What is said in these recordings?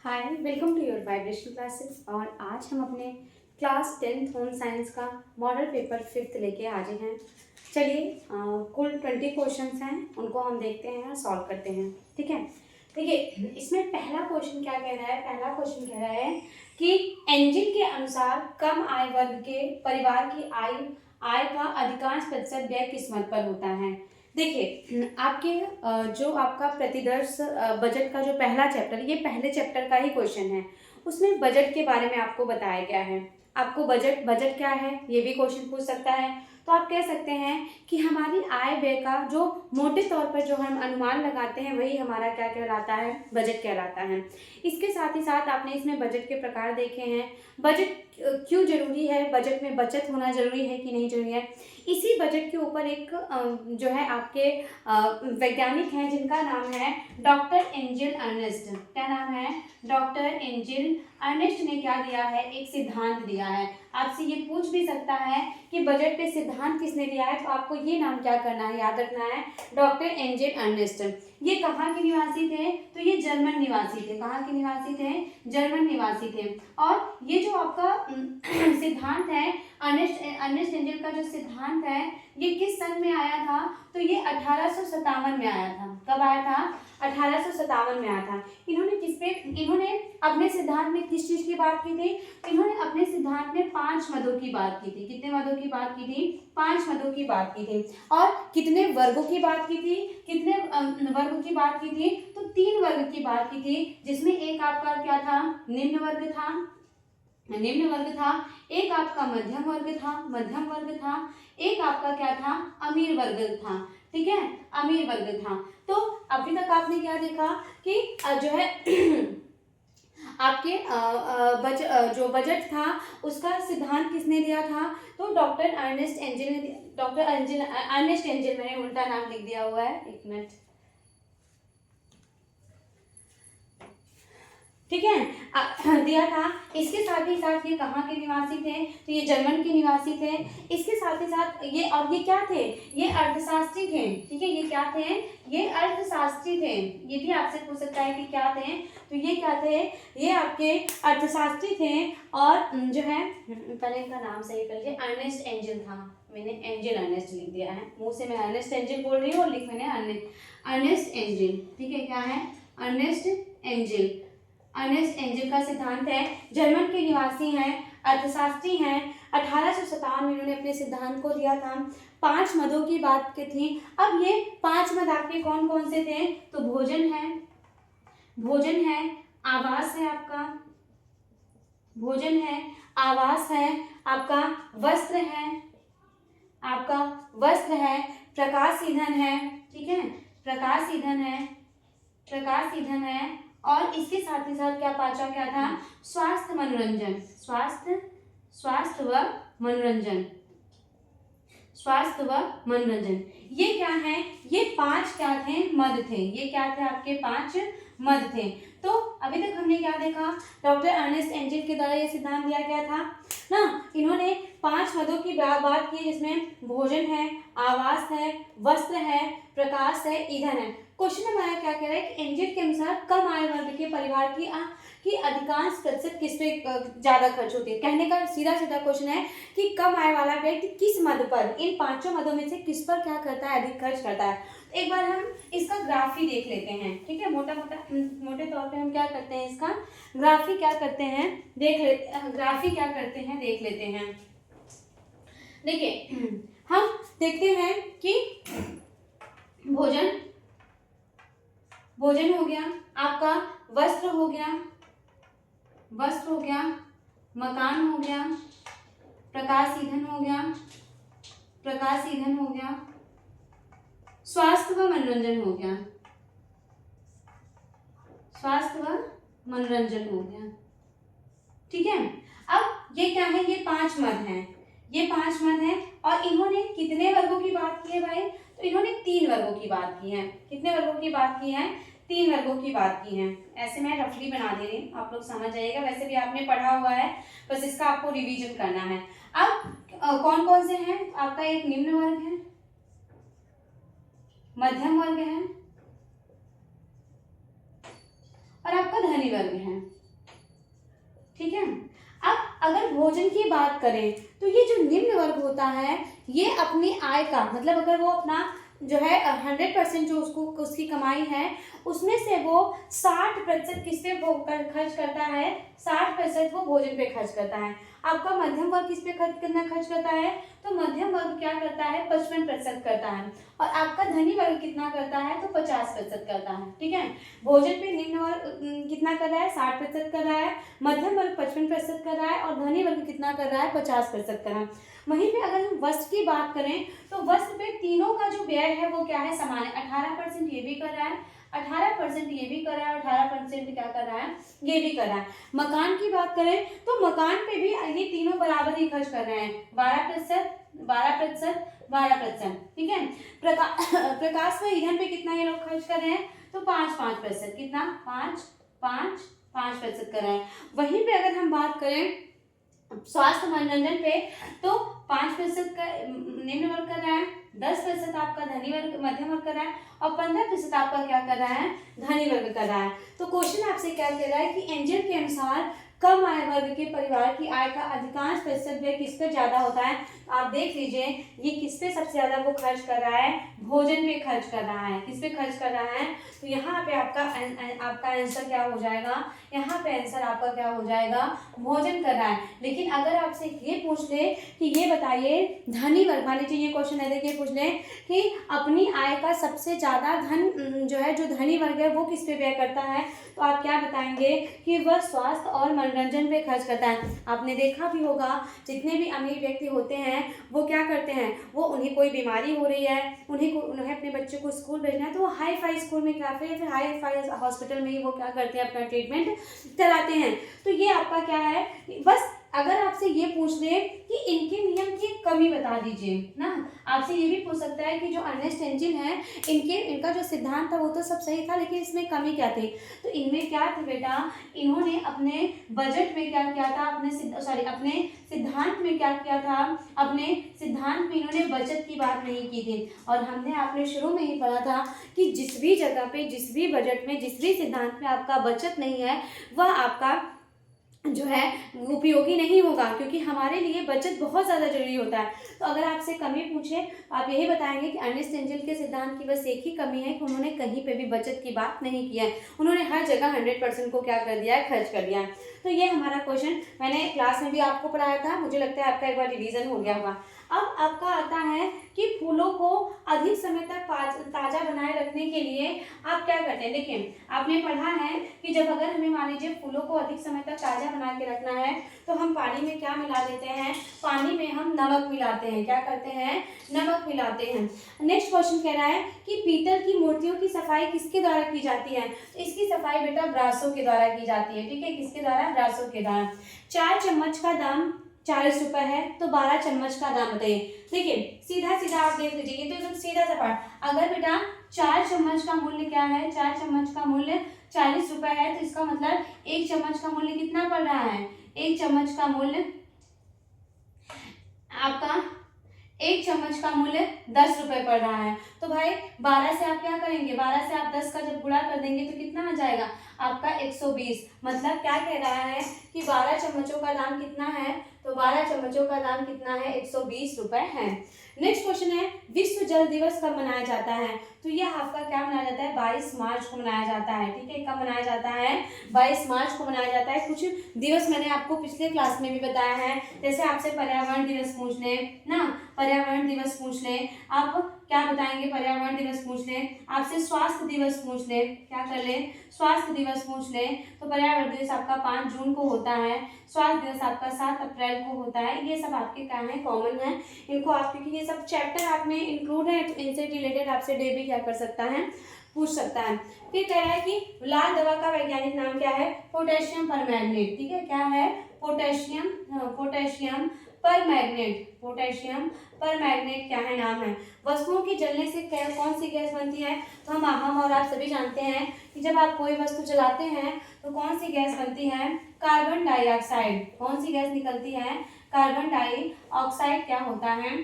Hi, welcome to your vibration classes. और आज हम अपने क्लास 10th होम साइंस का मॉडल पेपर 5th लेके हाजिर हैं। चलिए, कुल 20 क्वेश्चंस हैं, उनको हम देखते हैं और सॉल्व करते हैं। ठीक है, देखिए इसमें पहला क्वेश्चन क्या कह रहा है। पहला क्वेश्चन कह रहा है कि एंजिल के अनुसार कम आय वर्ग के परिवार की आय का अधिकांश प्रतिशत व्यय किस मद पर होता है। देखिए आपके जो आपका प्रतिदर्श बजट का जो पहला चैप्टर, ये पहले चैप्टर का ही क्वेश्चन है। उसमें बजट के बारे में आपको बताया गया है। आपको बजट क्या है ये भी क्वेश्चन पूछ सकता है। तो आप कह सकते हैं कि हमारी आय व्यय का जो मोटे तौर पर जो हम अनुमान लगाते हैं वही हमारा क्या कहलाता है, बजट कहलाता है। इसके साथ ही साथ आपने इसमें बजट के प्रकार देखे हैं। बजट क्यों जरूरी है, बजट में बचत होना जरूरी है कि नहीं जरूरी है। इसी बजट के ऊपर एक जो है आपके वैज्ञानिक हैं जिनका नाम है डॉक्टर एंजिल अर्नेस्ट। क्या नाम है? डॉक्टर एंजिल अर्नेस्ट ने क्या दिया है, एक सिद्धांत दिया है। आपसे ये पूछ भी सकता है कि बजट पे सिद्धांत किसने दिया है, तो आपको ये नाम क्या करना है, याद रखना है, डॉक्टर एंजिल अर्नेस्ट। ये कहाँ के निवासी थे? तो ये जर्मन निवासी थे। कहाँ के निवासी थे? जर्मन निवासी थे। और ये जो आपका सिद्धांत है, अर्नेस्ट एंजिल का जो सिद्धांत है, ये किस सन में आया था? तो ये 1857 में आया था। कब आया था? 1857 में आया था। इन्होंने अपने सिद्धांत में किस चीज की बात की थी? इन्होंने अपने सिद्धांत में 5 मदों की बात की थी। कितने मदों की बात की थी? 5 मदों की बात की थी। और कितने वर्गों की बात की थी? कितने वर्ग की बात की थी? तो 3 वर्ग की बात की थी, जिसमें एक आपका क्या था, निम्न वर्ग था, एक आपका मध्यम वर्ग था, एक आपका क्या था, अमीर वर्ग था। ठीक है, अमीर वर्ग था। तो अभी तक आपने क्या देखा कि जो है आपके जो बजट था उसका सिद्धांत किसने दिया था? तो डॉक्टर अर्नेस्ट एंजिल ने। अर्नेस्ट एंजिल, मैंने उल्टा नाम लिख दिया हुआ है, एक मिनट। ठीक है, दिया था। इसके साथ ही साथ ये कहाँ के निवासी थे? तो ये जर्मन के निवासी थे। इसके साथ ही साथ ये क्या थे? ये अर्थशास्त्री थे। ठीक है, ये क्या थे? ये अर्थशास्त्री थे। ये भी आपसे पूछ सकता है कि क्या थे, तो ये क्या थे? ये आपके अर्थशास्त्री थे। और जो है, पहले इनका नाम सही कर लीजिए, अर्नेस्ट एंजिल था। मैंने एंजिल अर्नेस्ट लिख दिया है, मुंह से मैं अर्नेस्ट एंजिल बोल रही हूँ और लिख मैंने अर्नेस्ट एंजिल। ठीक है, क्या है? Ernest angel. अर्नेस्ट एंजिल का सिद्धांत है, जर्मन के निवासी हैं, अर्थशास्त्री हैं। 1857 में इन्होंने अपने सिद्धांत को दिया था। 5 मदों की बात की थी। अब ये 5 मद आपके कौन कौन से थे? तो भोजन है, आवास है आपका, भोजन है, आवास है आपका, वस्त्र है, प्रकाश ईंधन है। ठीक है, प्रकाश ईंधन है। और इसके साथ ही साथ क्या पांचवा क्या था? स्वास्थ्य मनोरंजन। स्वास्थ्य व मनोरंजन। ये क्या है? ये 5 क्या थे? मद थे। ये क्या थे? आपके 5 मद थे। तो अभी तक हमने क्या देखा? डॉक्टर अर्नेस्ट एंजिल के द्वारा ये सिद्धांत दिया गया था ना। इन्होंने 5 मदों की बात की, जिसमें भोजन है, आवास है, वस्त्र है, प्रकाश है, ईंधन है। क्वेश्चन हमारा क्या कह रहा है कि एंजिल के अनुसार कम आय वर्ग के परिवार की अधिकांश प्रतिशत किस पे ज्यादा खर्च होती है। कहने का सीधा क्वेश्चन है कि कम आय वाला व्यक्ति किस मद पर, इन 5 मदों में से किस पर क्या करता है, अधिक खर्च करता है। एक बार हम इसका ग्राफ ही देख लेते हैं। ठीक है, मोटे तौर पे हम क्या करते हैं, इसका ग्राफी क्या करते हैं देख लेते हैं। देखिए हम देखते हैं कि भोजन हो गया आपका, वस्त्र हो गया, मकान हो गया, प्रकाश ईंधन हो गया, स्वास्थ्य व मनोरंजन हो गया। ठीक है, अब ये क्या है? ये 5 मद हैं। और इन्होंने कितने वर्गों की बात की है भाई? तो इन्होंने 3 वर्गों की बात की है। कितने वर्गों की बात की है? 3 वर्गों की बात की है। ऐसे मैं रफली बना दे रही हूँ, आप लोग समझ जाइएगा। वैसे भी आपने पढ़ा हुआ है, बस इसका आपको रिवीजन करना है। अब कौन कौन से हैं? आपका एक निम्न वर्ग है, मध्यम वर्ग है और आपका धनी वर्ग है। ठीक है। अब अगर भोजन की बात करें तो ये जो निम्न वर्ग होता है ये अपनी आय का मतलब अगर वो अपना जो है 100% जो उसको उसकी कमाई है उसमें से वो 60% किस पे खर्च करता है, 60% वो भोजन पे खर्च करता है। आपका मध्यम वर्ग किस पे खर्च करता है, तो मध्यम वर्ग क्या करता है 55% करता है, और आपका धनी वर्ग कितना करता है तो 50% करता है। ठीक है, भोजन पे निम्न वर्ग कितना कर रहा है 60% कर रहा है, मध्यम वर्ग 55% कर रहा है, और धनी वर्ग कितना कर रहा है 50% कर रहा है। वहीं पे अगर हम वस्त्र की बात करें तो वस्त्र पे तीनों का जो व्यय है वो क्या है समान है, 18% ये भी कर रहा है, 18% ये भी कर रहा है, 18% क्या कर रहा है ये भी कर रहा है। मकान की बात करें तो मकान पे भी ये तीनों बराबर ही खर्च कर रहे हैं, 12%, 12%, 12%। ठीक है, प्रकाश व ईंधन पे कितना ये लोग खर्च कर रहे हैं तो 5% कितना 5% कर रहे हैं। वहीं पे अगर हम बात करें स्वास्थ्य मनोरंजन पे तो 5% का निम्न वर्ग कर रहा है, 10% आपका धनी वर्ग मध्यम वर्ग कर रहा है, और 15% आपका क्या कर रहा है धनी वर्ग कर रहा है। तो क्वेश्चन आपसे क्या कह रहा है कि एंजल के अनुसार कम आय वर्ग के परिवार की आय का अधिकांश प्रतिशत व्यय किस पे ज्यादा होता है। आप देख लीजिए ये किस पे सबसे ज्यादा वो खर्च कर रहा है, भोजन पे खर्च कर रहा है। किस पे खर्च कर रहा है, तो यहाँ पे आपका आंसर क्या हो जाएगा, यहाँ पे आंसर आपका क्या हो जाएगा भोजन कर रहा है। लेकिन अगर आपसे ये पूछ ले कि ये बताइए धनी वर्ग, मान लीजिए ये क्वेश्चन है देखिए पूछ ले कि अपनी आय का सबसे ज्यादा धन जो है जो धनी वर्ग है वो किस पे व्यय करता है, तो आप क्या बताएंगे कि वह स्वास्थ्य और मनोरंजन पे खर्च करता है। आपने देखा भी होगा जितने भी अमीर व्यक्ति होते हैं वो क्या करते हैं, वो उन्हें कोई बीमारी हो रही है, उन्हें अपने बच्चों को स्कूल भेजना है तो वो हाई फाई स्कूल में क्या फिर हाई फाई हॉस्पिटल में ही वो क्या करते हैं अपना ट्रीटमेंट कराते हैं। तो ये आपका क्या है, बस अगर आपसे ये पूछ ले कि इनके नियम की कमी बता दीजिए ना, आपसे ये भी पूछ सकता है कि जो अर्नेस्ट एंजिल है इनका जो सिद्धांत था वो तो सब सही था लेकिन इसमें कमी क्या थी। तो इनमें क्या थी बेटा, इन्होंने अपने बजट में क्या किया था, अपने सिद्धांत में क्या किया था, अपने सिद्धांत में इन्होंने बचत की बात नहीं की थी। और हमने आपने शुरू में ही पढ़ा था कि जिस भी जगह पे जिस भी बजट में जिस भी सिद्धांत में आपका बचत नहीं है वह आपका जो है उपयोगी नहीं होगा, क्योंकि हमारे लिए बचत बहुत ज़्यादा जरूरी होता है। तो अगर आपसे कमी पूछे आप यही बताएंगे कि अर्नेस्ट एंजल के सिद्धांत की बस एक ही कमी है कि उन्होंने कहीं पे भी बचत की बात नहीं की है, उन्होंने हर जगह 100% को क्या कर दिया है खर्च कर दिया है। तो ये हमारा क्वेश्चन मैंने क्लास में भी आपको पढ़ाया था, मुझे लगता है आपका एक बार रिवीजन हो गया होगा। अब आपका आता है कि फूलों को अधिक समय तक ताज़ा बनाए रखने के लिए आप क्या करते हैं। देखिए आपने पढ़ा है कि जब अगर हमें मान लीजिए फूलों को अधिक समय तक ताज़ा बना के रखना है तो हम पानी में क्या मिला देते हैं, पानी में हम नमक मिलाते हैं। क्या करते हैं, नमक मिलाते हैं। नेक्स्ट क्वेश्चन कह रहा है कि पीतल की मूर्तियों की सफाई किसके द्वारा की जाती है, तो इसकी सफाई बेटा ब्रासों के द्वारा की जाती है। ठीक है, किसके द्वारा, ब्रासों के द्वारा। 4 चम्मच का दाम 40 रुपए है तो 12 चम्मच का दाम बताइए। देखिए सीधा सीधा आप देख लीजिए, ये तो एकदम सीधा सा पाठ। अगर बेटा 4 चम्मच का मूल्य क्या है, 4 चम्मच का मूल्य 40 रुपए है तो इसका मतलब 1 चम्मच का मूल्य कितना पड़ रहा है, 1 चम्मच का मूल्य आपका 1 चम्मच का मूल्य 10 रुपए पड़ रहा है। तो भाई 12 से आप क्या करेंगे, 12 से आप 10 का जब गुणा कर देंगे तो कितना आ जाएगा आपका 120। मतलब क्या कह रहा है कि 12 चम्मचों का दाम कितना है, तो 12 चम्मचों का दाम कितना है 120 रुपए है। नेक्स्ट क्वेश्चन है विश्व जल दिवस कब मनाया जाता है, तो यह आपका क्या मनाया जाता है 22 मार्च को मनाया जाता है। ठीक है, कब मनाया जाता है 22 मार्च को मनाया जाता है। कुछ दिवस मैंने आपको पिछले क्लास में भी बताया है, जैसे आपसे पर्यावरण दिवस पूछ ले ना, पर्यावरण दिवस पूछ ले, आप क्या बताएंगे, पर्यावरण दिवस पूछ ले, आपसे स्वास्थ्य दिवस पूछ ले, क्या कर ले स्वास्थ्य दिवस पूछ ले, तो पर्यावरण दिवस आपका 5 जून को होता है, स्वास्थ्य दिवस आपका 7 अप्रैल को होता है। ये सब आपके क्या है कॉमन है, इनको आप क्योंकि ये सब चैप्टर आप में इंक्लूड है तो इनसे रिलेटेड आपसे डे भी क्या कर सकता है पूछ सकता है। फिर कह रहा है कि लाल दवा का वैज्ञानिक नाम क्या है, पोटेशियम परमैंगनेट। ठीक है, क्या है पोटेशियम परमैंगनेट, पोटेशियम परमैंगनेट क्या है नाम है। वस्तुओं की जलने से कौन सी गैस बनती है, तो हम और आप सभी जानते हैं कि जब आप कोई वस्तु जलाते हैं तो कौन सी गैस बनती है, कार्बन डाइऑक्साइड। कौन सी गैस निकलती है, कार्बन डाइऑक्साइड क्या होता है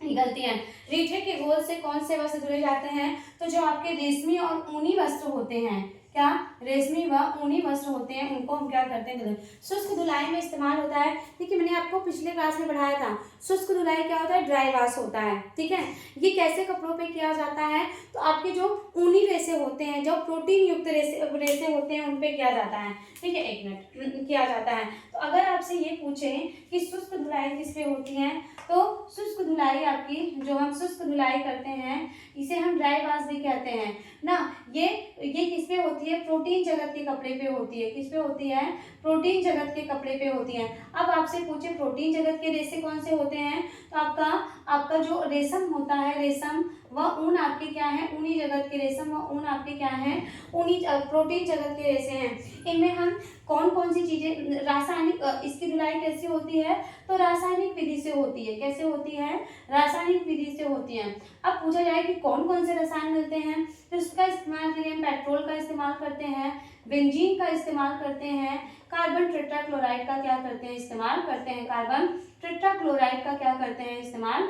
निकलती हैं। रीठे के घोल से कौन से वस्त्र धुले जाते हैं, तो जो आपके रेशमी और ऊनी वस्त्र होते हैं, क्या रेशमी व ऊनी वस्त्र होते हैं उनको हम क्या करते हैं, शुष्क धुलाई में इस्तेमाल होता है। देखिए मैंने आपको पिछले क्लास में पढ़ाया था, शुष्क धुलाई क्या होता है, ड्राई वॉश होता है, ठीक है। ये कैसे कपड़ों पे किया जाता है, तो आपके जो ऊनी रेशे होते हैं, जो प्रोटीन युक्त रेशे होते हैं, उन पे किया जाता है, ठीक है। एक मिनट, किया जाता है। तो अगर आपसे ये पूछें कि शुष्क धुलाई किस पे होती है, तो शुष्क धुलाई आपकी, जो हम शुष्क धुलाई करते हैं इसे हम ड्राई वॉश भी कहते हैं ना। ये किस पे होती है, प्रोटीन जगत के कपड़े पे होती है। किस पे होती है, प्रोटीन जगत के कपड़े पे होती है। अब आपसे पूछे प्रोटीन जगत के रेशे कौन से होते हैं, तो आपका जो रेशम होता है, रेशम व ऊन आपके क्या है, ऊनी जगत के रेशम व ऊन आपके क्या है, ऊनी प्रोटीन जगत के रेशे हैं। इनमें हम कौन कौन सी चीजें, रासायनिक, इसकी धुलाई कैसे होती है, तो रासायनिक विधि से होती है। कैसे होती है, रासायनिक विधि से होती है। अब पूछा जाए कि कौन कौन से रसायन मिलते हैं, तो इसका इस्तेमाल के लिए हम पेट्रोल का इस्तेमाल करते हैं, बेंजीन का इस्तेमाल करते हैं, कार्बन टेट्राक्लोराइड का क्या करते हैं, इस्तेमाल करते हैं, कार्बन टेट्राक्लोराइड का क्या करते हैं, इस्तेमाल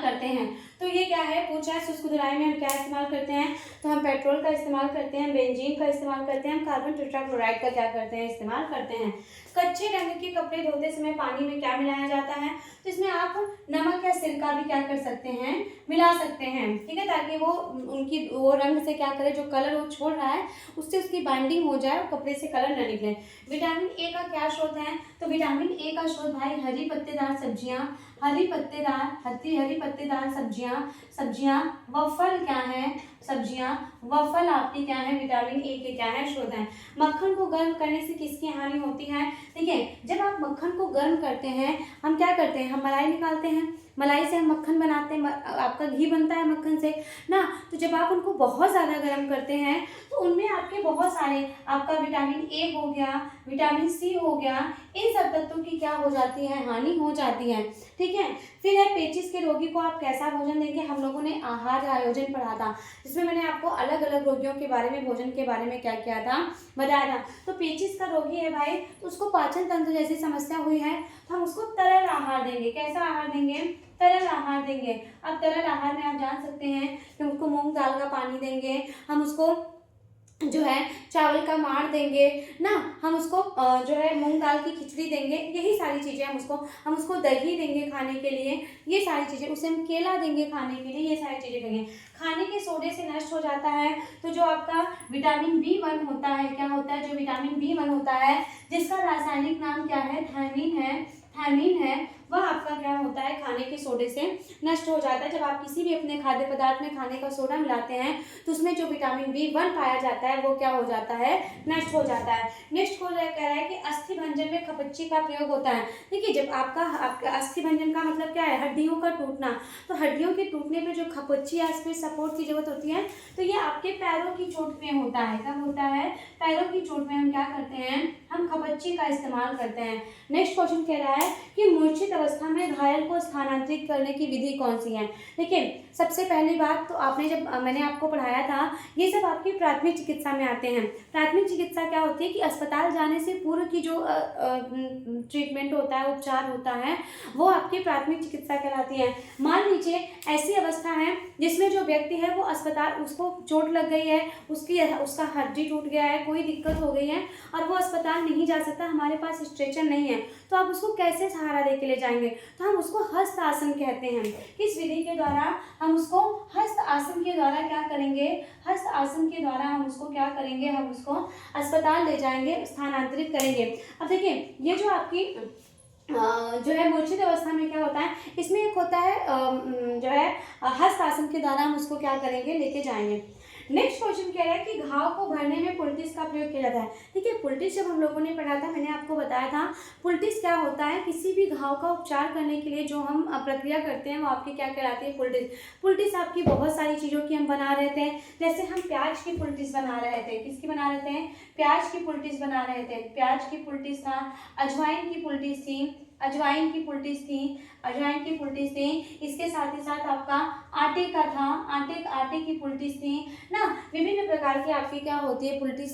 करते हैं। तो ये क्या है, पूछा है शुष्क धुलाई में हम क्या इस्तेमाल करते हैं, तो हम पेट्रोल का इस्तेमाल करते हैं, बेंजीन का इस्तेमाल करते हैं, कार्बन टेट्राक्लोराइड का क्या करते हैं, इस्तेमाल करते हैं। कच्चे रंग के कपड़े धोते समय पानी में क्या मिलाया जाता है, तो इसमें आप नमक या सिरका भी क्या कर सकते हैं, मिला सकते हैं, ठीक है, ताकि वो रंग से क्या करे, जो कलर वो छोड़ रहा है उससे उसकी बाइंडिंग हो जाए और कपड़े से कलर न निकले। विटामिन ए का क्या स्रोत है, तो विटामिन ए का स्रोत भाई हरी पत्तेदार सब्जियां, हरी पत्तेदार सब्जियां व फल क्या है, सब्जियां व फल आपकी क्या है, विटामिन ए के क्या है, स्रोत है। मक्खन को गर्म करने से किसकी हानि होती है, देखिए जब आप मक्खन को गर्म करते हैं हम क्या करते हैं, हम मलाई निकालते हैं, मलाई से हम मक्खन बनाते हैं, आपका घी बनता है मक्खन से ना। तो जब आप उनको बहुत ज़्यादा गर्म करते हैं तो उनमें आपके बहुत सारे, आपका विटामिन ए हो गया, विटामिन सी हो गया, इन सब तत्वों की क्या हो जाती है, हानि हो जाती है, ठीक है। फिर है पेचिश के रोगी को आप कैसा भोजन देंगे, हम लोगों ने आहार आयोजन पढ़ा था, जिसमें मैंने आपको अलग अलग रोगियों के बारे में, भोजन के बारे में क्या किया था, बताया था। तो पेचिश का रोगी है भाई, तो उसको पाचन तंत्र जैसी समस्या हुई है, तो हम उसको तरल आहार देंगे। कैसा आहार देंगे, तरल आहार देंगे। अब तरल आहार में आप जान सकते हैं कि उसको मूंग दाल का पानी देंगे, हम उसको जो है चावल का माड़ देंगे ना, हम उसको जो है मूंग दाल की खिचड़ी देंगे, यही सारी चीज़ें हम उसको दही देंगे खाने के लिए, ये सारी चीज़ें, उसे हम केला देंगे खाने के लिए, ये सारी चीज़ें देंगे। खाने के सोडे से नष्ट हो जाता है, तो जो आपका विटामिन B1 होता है, क्या होता है, जो विटामिन B1 होता है, जिसका रासायनिक नाम क्या है, थायमीन है, वह आपका क्या होता है, खाने के सोडे से नष्ट हो जाता है। जब आप किसी भी अपने खाद्य पदार्थ में खाने का सोडा मिलाते हैं तो उसमें जो विटामिन B1 पाया जाता है वो क्या हो जाता है, नष्ट हो जाता है। नेक्स्ट कह रहा है कि अस्थि भंजन में खपच्ची का प्रयोग होता है। देखिए जब आपका अस्थि भंजन का मतलब क्या है, हड्डियों का टूटना, तो हड्डियों के टूटने पे जो खपच्ची या इसमें सपोर्ट की जरूरत होती है, तो ये आपके पैरों की चोट में होता है। कब होता है, पैरों की चोट में हम क्या करते हैं, हम खपच्ची का इस्तेमाल करते हैं। नेक्स्ट क्वेश्चन कह रहा है कि मूर्छित अवस्था में घायल को स्थानांतरित करने की विधि कौन सी है। देखिए सबसे पहली बात तो मैंने आपको पढ़ाया था, ये सब आपकी प्राथमिक चिकित्सा में आते हैं। प्राथमिक चिकित्सा क्या होती है कि अस्पताल जाने से पूर्व की जो ट्रीटमेंट होता है, उपचार होता है, वो आपकी प्राथमिक चिकित्सा कहलाती है। मान लीजिए ऐसी अवस्था है जिसमें जो व्यक्ति है वो अस्पताल, उसको चोट लग गई है, उसका हड्डी टूट गया है, कोई दिक्कत हो गई है और वो अस्पताल नहीं जा सकता, हमारे पास स्ट्रेचर नहीं है, तो आप उसको कैसे सहारा दे के ले जाएंगे, तो हम उसको हस्त आसन कहते हैं। किस विधि के द्वारा, हम उसको हस्त आसन के द्वारा क्या करेंगे, हस्त आसन के द्वारा हम उसको क्या करेंगे, हम उसको अस्पताल ले जाएंगे, स्थानांतरित करेंगे। अब देखिए ये जो आपकी जो है मूर्छित अवस्था में क्या होता है, इसमें एक होता है जो है हस्त आसन के द्वारा हम उसको क्या करेंगे, लेके जाएंगे। नेक्स्ट क्वेश्चन कह रहा है कि घाव को भरने में पुलटिस का प्रयोग किया जाता है। देखिए पुलटिस जब हम लोगों ने पढ़ा था, मैंने आपको बताया था पुलटिस क्या होता है, किसी भी घाव का उपचार करने के लिए जो हम प्रक्रिया करते हैं वो आपकी क्या कहलाती है, पुलटिस। पुलटिस आपकी बहुत सारी चीज़ों की हम बना रहे थे, जैसे हम प्याज की पुलटिस बना रहे थे। किसकी बना रहे थे, प्याज की पुलटिस बना रहे थे। प्याज की पुलटिस था, अजवाइन की पुलटिस थी, अजवाइन की फुलटीज थी, इसके साथ ही साथ आपका आटे का था, आटे की फुलटीज थी ना। विभिन्न प्रकार की आपकी क्या होती है फुलटीज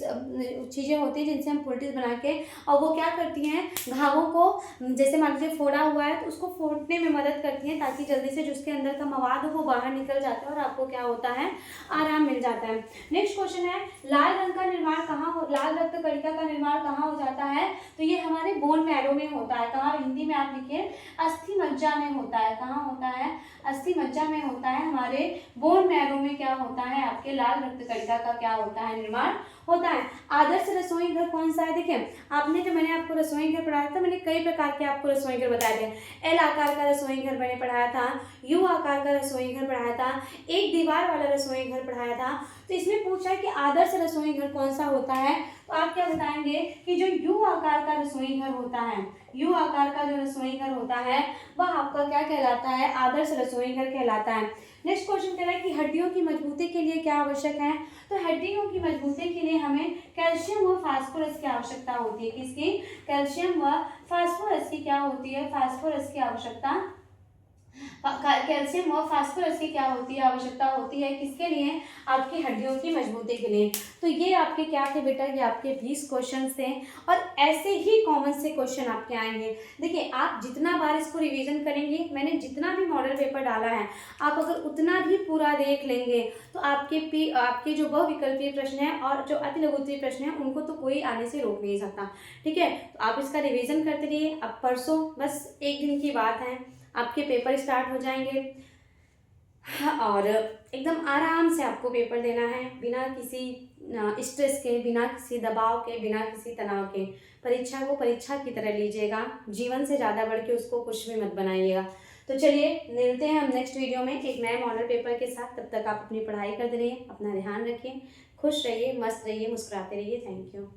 चीज़ें होती हैं जिनसे हम फुलटीज बना के, और वो क्या करती हैं घावों को, जैसे मान लीजिए फोड़ा हुआ है तो उसको फोड़ने में मदद करती हैं, ताकि जल्दी से जो उसके अंदर का मवाद हो वो बाहर निकल जाता है और आपको क्या होता है आराम मिल जाता है। नेक्स्ट क्वेश्चन है, लाल रंग का निर्माण लाल रक्त कणिका का निर्माण कहाँ हो जाता है? तो ये हमारे बोन मैरो में होता है। कहाँ? हिंदी में आप लिखिए अस्थि मज्जा में होता है। कहाँ होता है? अस्थि मज्जा में होता है। हमारे बोन मैरो में क्या होता है? आपके लाल रक्त कणिका का क्या होता है? निर्माण होता है। आदर्श रसोई घर कौन सा है? देखिए आपने जो मैंने आपको रसोई घर पढ़ाया था, मैंने कई प्रकार के आपको रसोई घर बताए थे। एल आकार का रसोई घर मैंने पढ़ाया था, यू आकार का रसोई घर पढ़ाया था, एक दीवार वाला रसोई घर पढ़ाया था। तो इसमें पूछा है कि आदर्श रसोई घर कौन सा होता है, तो आप क्या बताएंगे कि जो यू आकार का रसोई घर होता है, यू आकार का जो रसोई घर होता है वह आपका क्या कहलाता है? आदर्श रसोई घर कहलाता है। नेक्स्ट क्वेश्चन कह रहा है कि हड्डियों की मजबूती के लिए क्या आवश्यक है? तो हड्डियों की मजबूती के लिए हमें कैल्शियम व फास्फोरस की आवश्यकता होती है। किसकी? कैल्शियम व फास्फोरस की क्या होती है? फास्फोरस की आवश्यकता, कैल्शियम और फास्फोरस की क्या होती है? आवश्यकता होती है। किसके लिए? आपकी हड्डियों की मजबूती के लिए। तो ये आपके क्या थे बेटा? ये आपके 20 क्वेश्चन थे और ऐसे ही कॉमन से क्वेश्चन आपके आएंगे। देखिए आप जितना बार इसको रिवीजन करेंगे, मैंने जितना भी मॉडल पेपर डाला है आप अगर उतना भी पूरा देख लेंगे तो आपके जो बहुविकल्पीय प्रश्न है और जो अति लघुत्तरीय प्रश्न है उनको तो कोई आने से रोक नहीं सकता। ठीक है, तो आप इसका रिवीजन करते रहिए। अब परसों बस एक दिन की बात है, आपके पेपर स्टार्ट हो जाएंगे और एकदम आराम से आपको पेपर देना है, बिना किसी स्ट्रेस के, बिना किसी दबाव के, बिना किसी तनाव के। परीक्षा को परीक्षा की तरह लीजिएगा, जीवन से ज़्यादा बढ़ के उसको कुछ भी मत बनाइएगा। तो चलिए मिलते हैं हम नेक्स्ट वीडियो में एक नए मॉडल पेपर के साथ। तब तक आप अपनी पढ़ाई करते रहिए, अपना ध्यान रखिए, खुश रहिए, मस्त रहिए, मुस्कुराते रहिए। Thank you.